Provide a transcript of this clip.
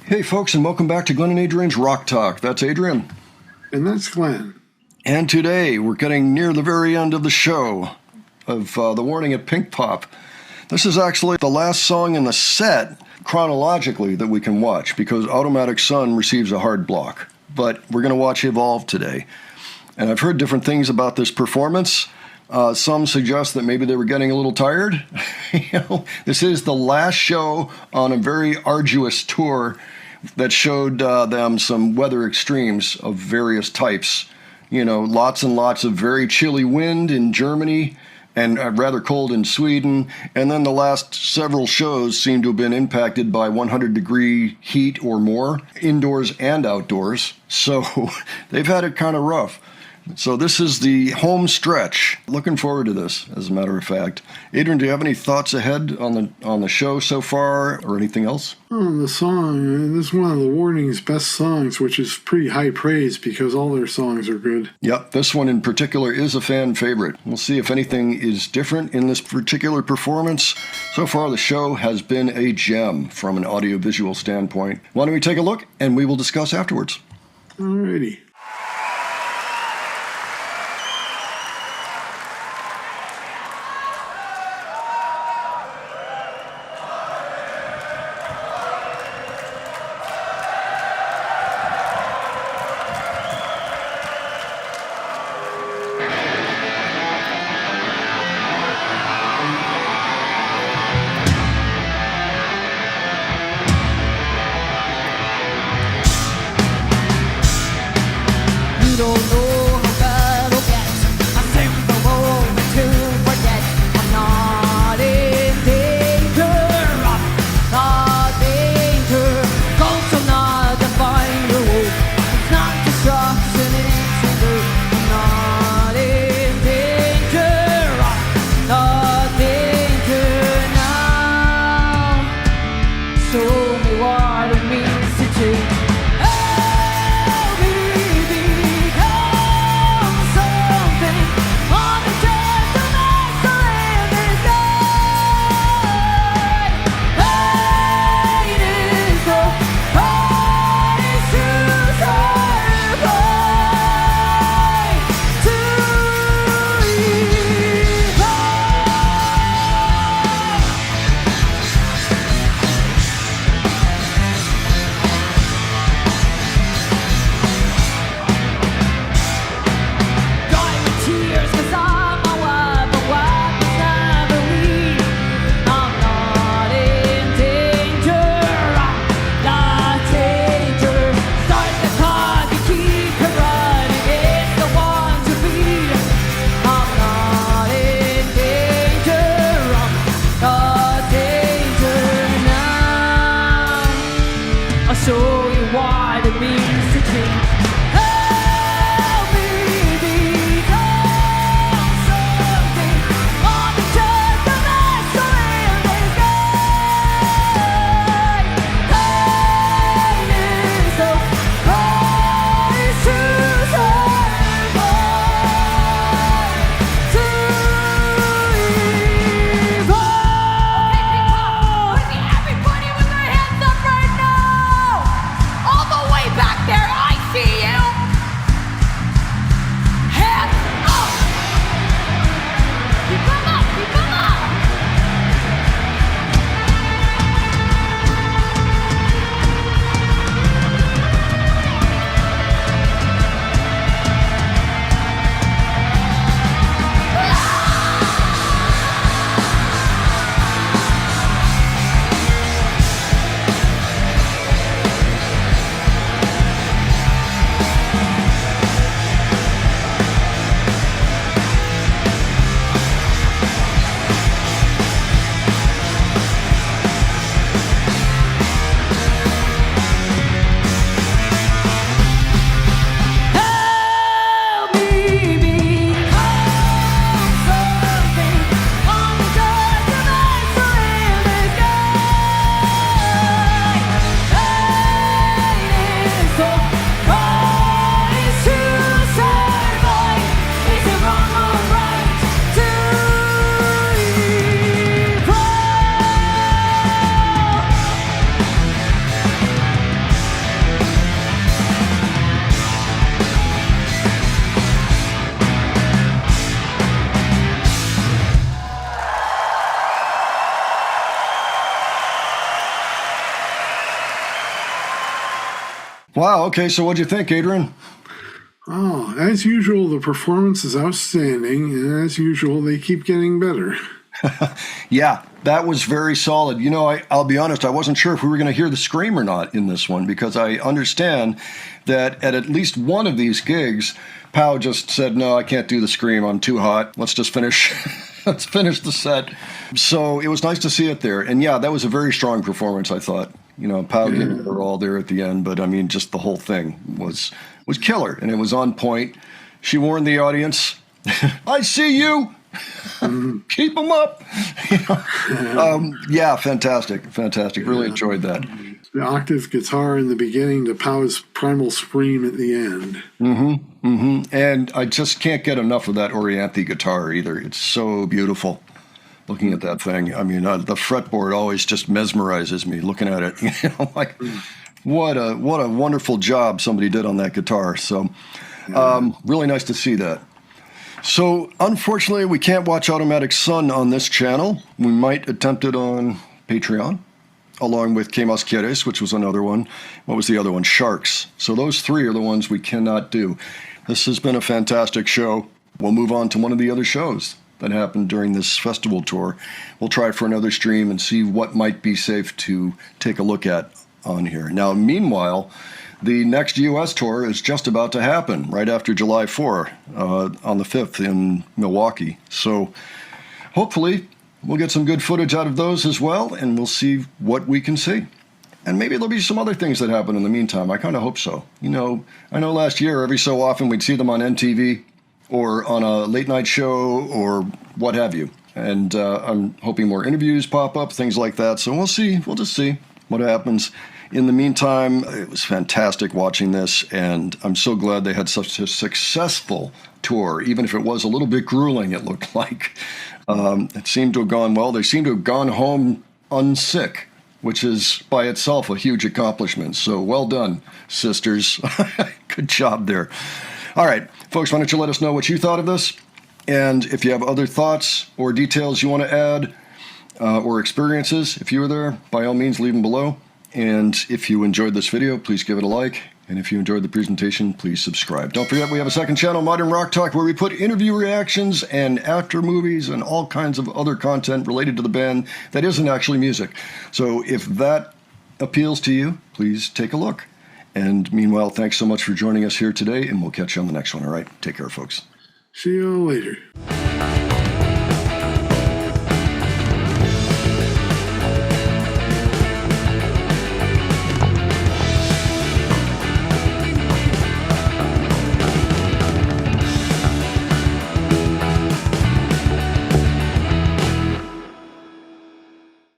Hey folks, and welcome back to Glenn and Adrian's Rock Talk. That's Adrian. And that's Glenn. And today we're getting near the very end of the show of The Warning at Pink Pop. This is actually the last song in the set chronologically that we can watch because Automatic Sun receives a hard block. But we're going to watch Evolve today. And I've heard different things about this performance. Some suggest that maybe they were getting a little tired. This is the last show on a very arduous tour that showed them some weather extremes of various types. Lots and lots of very chilly wind in Germany and rather cold in Sweden. And then the last several shows seem to have been impacted by 100-degree heat or more, indoors and outdoors. So they've had it kind of rough. So this is the home stretch. Looking forward to this, as a matter of fact. Adrian, do you have any thoughts ahead on the show so far, or anything else? The song, this is one of the Warning's best songs, which is pretty high praise because all their songs are good. Yep, this one in particular is a fan favorite. We'll see if anything is different in this particular performance. So far, the show has been a gem from an audiovisual standpoint. Why don't we take a look, and we will discuss afterwards. Alrighty. Wow. Okay. So what'd you think, Adrian? Oh, as usual, the performance is outstanding, and as usual, they keep getting better. Yeah, that was very solid. You know, I'll be honest, I wasn't sure if we were going to hear the scream or not in this one because I understand that at least one of these gigs, Pow just said, "No, I can't do the scream. I'm too hot. Let's just finish." Let's finish the set. So it was nice to see it there. And yeah, that was a very strong performance, I thought. You know, Pow gave her all there at the end, but I mean, just the whole thing was killer, and it was on point. She warned the audience, "I see you. Keep them up." Yeah, fantastic. Really enjoyed that. The octave guitar in the beginning to Pow's primal scream at the end. And I just can't get enough of that Orianthi guitar either. It's so beautiful looking at that thing. I mean, the fretboard always just mesmerizes me looking at it. You know, like what a wonderful job somebody did on that guitar. So really nice to see that. So unfortunately, we can't watch Automatic Sun on this channel. We might attempt it on Patreon, along with Que Mas Quieres, which was another one. What was the other one? Sharks. So those three are the ones we cannot do. This has been a fantastic show. We'll move on to one of the other shows that happened during this festival tour. We'll try for another stream and see what might be safe to take a look at on here. Now, meanwhile, the next U.S. tour is just about to happen right after July 4 on the 5th in Milwaukee. So hopefully we'll get some good footage out of those as well, and we'll see what we can see. And maybe there'll be some other things that happen in the meantime. I kind of hope so. You know, I know last year, every so often, we'd see them on MTV or on a late night show or what have you. And I'm hoping more interviews pop up, things like that. So we'll see. We'll just see what happens. In the meantime, it was fantastic watching this, and I'm so glad they had such a successful tour, even if it was a little bit grueling, it looked like. It seemed to have gone well. They seem to have gone home unsick, which is by itself a huge accomplishment. So well done, sisters. Good job there. All right, folks, why don't you let us know what you thought of this? And if you have other thoughts or details you want to add or experiences, if you were there, by all means, leave them below. And if you enjoyed this video, please give it a like. And if you enjoyed the presentation, please subscribe. Don't forget, we have a second channel, Modern Rock Talk, where we put interview reactions and after movies and all kinds of other content related to the band that isn't actually music. So if that appeals to you, please take a look. And meanwhile, thanks so much for joining us here today, and we'll catch you on the next one. All right, take care, folks. See you later.